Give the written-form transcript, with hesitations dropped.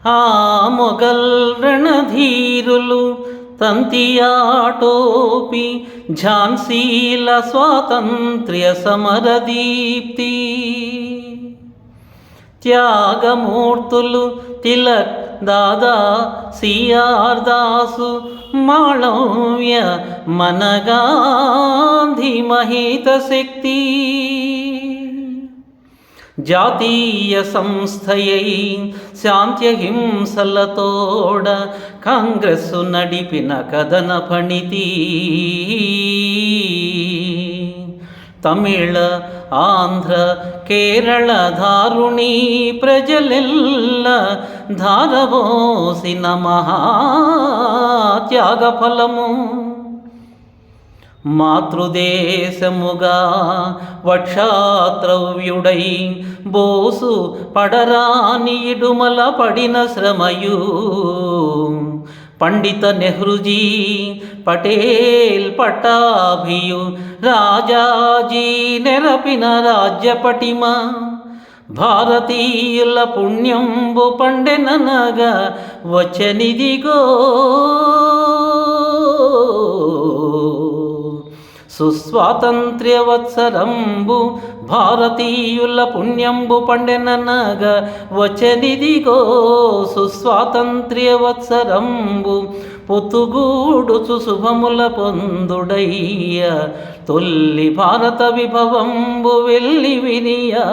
ఆ మొగల్ రణధీరులు తంతియాటోపి ఝాన్సీల స్వాతంత్ర్య సమరదీప్తి త్యాగమూర్తులు తిలక్ దాదా సిఆర్ దాసు మాళవ్య మన గాంధీ మహిత శక్తి జాతీయ సంస్థయై శాంత్యహింసలతోడ కాంగ్రెస్సు నడిపిన కథన ఫణితి తమిళ ఆంధ్ర కేరళ ధారుణీ ప్రజలెల్ల ధారవోసిన మహాత్యాగ ఫలము మాతృదేశముగా వక్షాత్రవ్యుడై బోసు పడరాని ఇడుమల పడిన శ్రమయు పండిత నెహ్రూజీ పటేల్ పట్టాభియు రాజాజీ నెరపిన రాజ్య పటిమ భారతీయుల పుణ్యంబు పండెననగా వచ్చనిదిగో సుస్వాతంత్ర్య వత్సరంబు భారతీయుల పుణ్యంబు పండెననగా వచ్చనిదిగో సుస్వాతంత్ర్య వత్సరంబు పొత్తుగూడుచు శుభముల పొందుడయ్య తొల్లి భారత విభవంబు వెళ్ళి వినియా